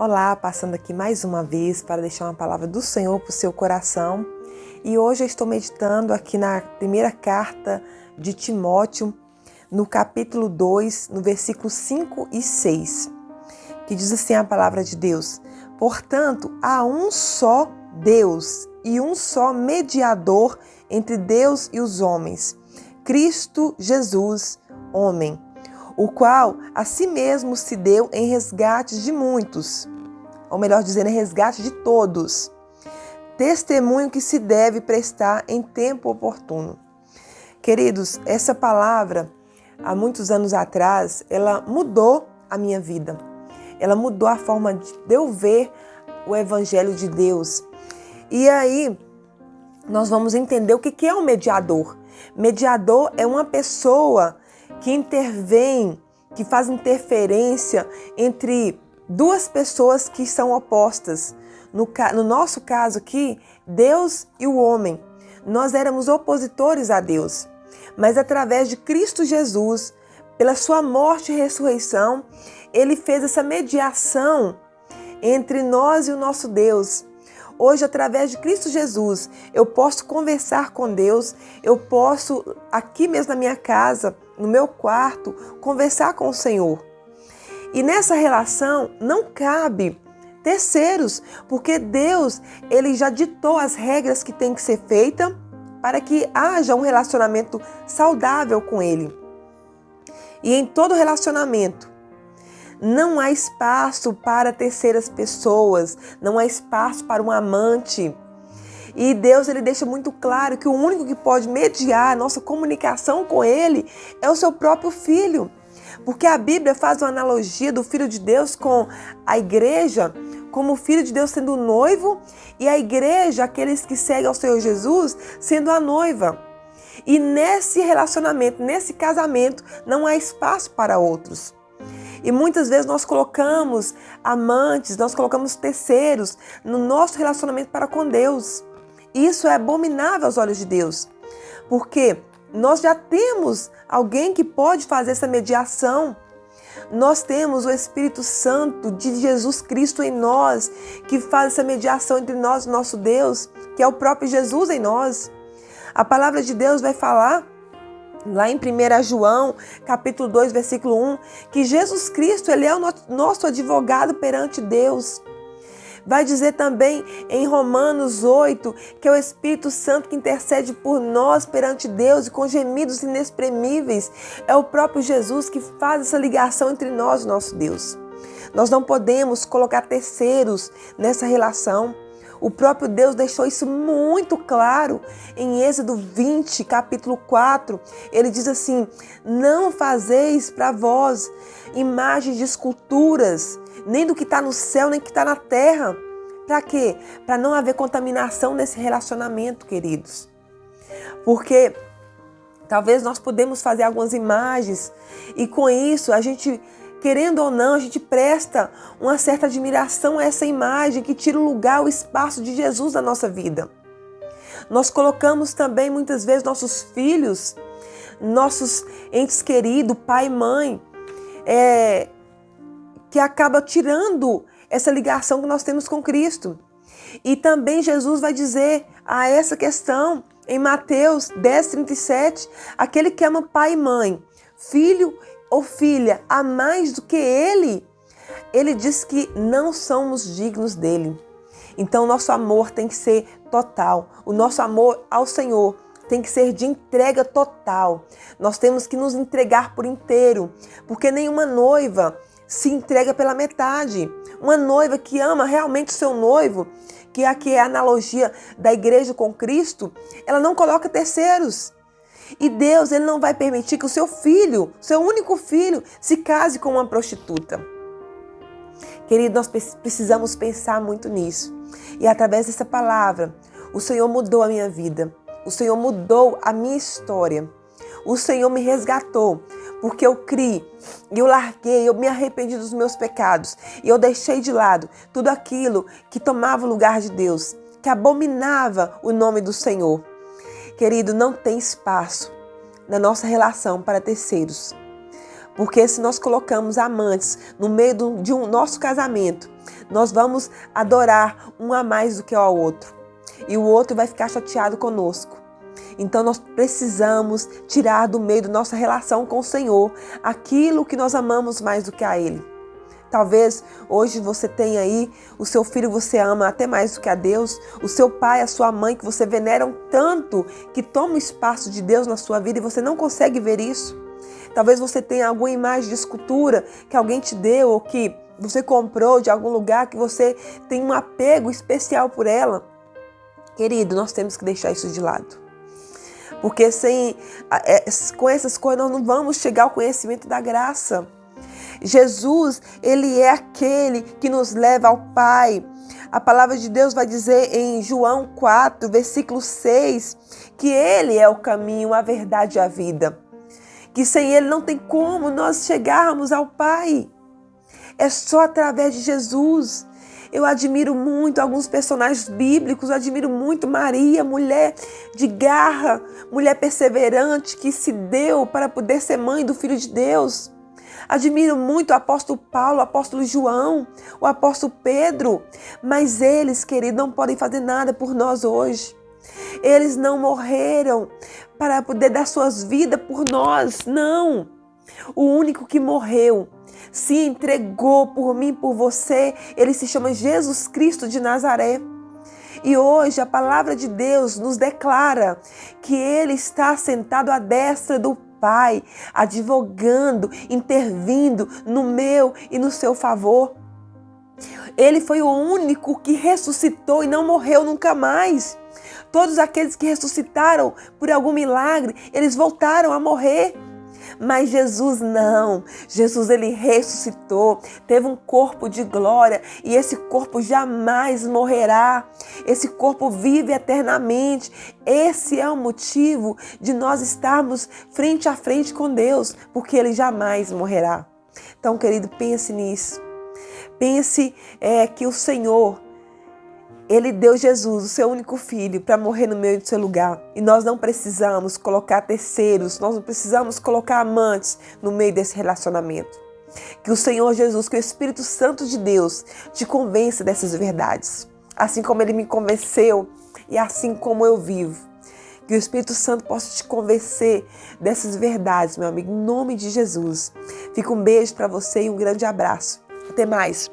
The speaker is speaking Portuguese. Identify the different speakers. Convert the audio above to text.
Speaker 1: Olá, passando aqui mais uma vez para deixar uma palavra do Senhor para o seu coração. E hoje eu estou meditando aqui na primeira carta de Timóteo, no capítulo 2, no versículo 5 e 6, que diz assim a palavra de Deus: Portanto, há um só Deus e um só mediador entre Deus e os homens, Cristo Jesus, homem, o qual a si mesmo se deu em resgate de muitos, ou melhor dizendo, em resgate de todos. Testemunho que se deve prestar em tempo oportuno. Queridos, essa palavra, há muitos anos atrás, ela mudou a minha vida. Ela mudou a forma de eu ver o Evangelho de Deus. E aí, nós vamos entender o que é um mediador. Mediador é uma pessoa que intervém, que faz interferência entre duas pessoas que são opostas. No nosso caso aqui, Deus e o homem. Nós éramos opositores a Deus. Mas através de Cristo Jesus, pela sua morte e ressurreição, Ele fez essa mediação entre nós e o nosso Deus. Hoje, através de Cristo Jesus, eu posso conversar com Deus, eu posso, aqui mesmo na minha casa, no meu quarto, conversar com o Senhor. E nessa relação não cabe terceiros, porque Deus, Ele já ditou as regras que tem que ser feitas para que haja um relacionamento saudável com Ele. E em todo relacionamento, não há espaço para terceiras pessoas, não há espaço para um amante. E Deus, Ele deixa muito claro que o único que pode mediar a nossa comunicação com Ele é o seu próprio Filho. Porque a Bíblia faz uma analogia do Filho de Deus com a igreja, como o Filho de Deus sendo o noivo e a igreja, aqueles que seguem ao Senhor Jesus, sendo a noiva. E nesse relacionamento, nesse casamento, não há espaço para outros. E muitas vezes nós colocamos amantes, nós colocamos terceiros no nosso relacionamento para com Deus. Isso é abominável aos olhos de Deus, porque nós já temos alguém que pode fazer essa mediação. Nós temos o Espírito Santo de Jesus Cristo em nós, que faz essa mediação entre nós e o nosso Deus, que é o próprio Jesus em nós. A palavra de Deus vai falar lá em 1 João, capítulo 2, versículo 1, que Jesus Cristo, Ele é o nosso advogado perante Deus. Vai dizer também em Romanos 8, que é o Espírito Santo que intercede por nós perante Deus e com gemidos inexprimíveis. É o próprio Jesus que faz essa ligação entre nós e nosso Deus. Nós não podemos colocar terceiros nessa relação. O próprio Deus deixou isso muito claro em Êxodo 20, capítulo 4. Ele diz assim: não fazeis para vós imagens de esculturas, nem do que está no céu, nem do que está na terra. Para quê? Para não haver contaminação nesse relacionamento, queridos. Porque talvez nós podemos fazer algumas imagens e com isso a gente, querendo ou não, a gente presta uma certa admiração a essa imagem que tira o lugar, o espaço de Jesus na nossa vida. Nós colocamos também muitas vezes nossos filhos, nossos entes queridos, pai e mãe, que acaba tirando essa ligação que nós temos com Cristo. E também Jesus vai dizer a essa questão em Mateus 10:37, aquele que ama pai e mãe, filho ou filha, a mais do que ele diz que não somos dignos dele. Então, nosso amor tem que ser total. O nosso amor ao Senhor tem que ser de entrega total. Nós temos que nos entregar por inteiro, porque nenhuma noiva se entrega pela metade. Uma noiva que ama realmente o seu noivo, que aqui é a analogia da igreja com Cristo, ela não coloca terceiros. E Deus, Ele não vai permitir que o seu filho, seu único filho, se case com uma prostituta. Querido, nós precisamos pensar muito nisso. E através dessa palavra, o Senhor mudou a minha vida. O Senhor mudou a minha história. O Senhor me resgatou, porque eu criei, eu larguei, eu me arrependi dos meus pecados. E eu deixei de lado tudo aquilo que tomava o lugar de Deus, que abominava o nome do Senhor. Querido, não tem espaço na nossa relação para terceiros. Porque se nós colocamos amantes no meio de um nosso casamento, nós vamos adorar um a mais do que ao outro. E o outro vai ficar chateado conosco. Então nós precisamos tirar do meio da nossa relação com o Senhor aquilo que nós amamos mais do que a Ele. Talvez hoje você tenha aí o seu filho que você ama até mais do que a Deus, o seu pai, a sua mãe que você veneram tanto, que toma o espaço de Deus na sua vida e você não consegue ver isso. Talvez você tenha alguma imagem de escultura que alguém te deu ou que você comprou de algum lugar que você tem um apego especial por ela. Querido, nós temos que deixar isso de lado. Porque com essas coisas nós não vamos chegar ao conhecimento da graça. Jesus, Ele é aquele que nos leva ao Pai. A palavra de Deus vai dizer em João 4, versículo 6, que Ele é o caminho, a verdade e a vida. Que sem Ele não tem como nós chegarmos ao Pai. É só através de Jesus. Eu admiro muito alguns personagens bíblicos, eu admiro muito Maria, mulher de garra, mulher perseverante que se deu para poder ser mãe do Filho de Deus. Admiro muito o apóstolo Paulo, o apóstolo João, o apóstolo Pedro, mas eles, queridos, não podem fazer nada por nós hoje. Eles não morreram para poder dar suas vidas por nós, não. O único que morreu, se entregou por mim, por você, ele se chama Jesus Cristo de Nazaré. E hoje a palavra de Deus nos declara que Ele está sentado à destra do Pai, advogando, intervindo no meu e no seu favor. Ele foi o único que ressuscitou e não morreu nunca mais. Todos aqueles que ressuscitaram por algum milagre, eles voltaram a morrer. Mas Jesus não. Jesus, Ele ressuscitou, teve um corpo de glória e esse corpo jamais morrerá. Esse corpo vive eternamente. Esse é o motivo de nós estarmos frente a frente com Deus, porque Ele jamais morrerá. Então, querido, pense nisso. Pense que o Senhor, Ele deu Jesus, o seu único filho, para morrer no meio do seu lugar. E nós não precisamos colocar terceiros, nós não precisamos colocar amantes no meio desse relacionamento. Que o Senhor Jesus, que o Espírito Santo de Deus te convença dessas verdades. Assim como Ele me convenceu e assim como eu vivo. Que o Espírito Santo possa te convencer dessas verdades, meu amigo, em nome de Jesus. Fica um beijo para você e um grande abraço. Até mais.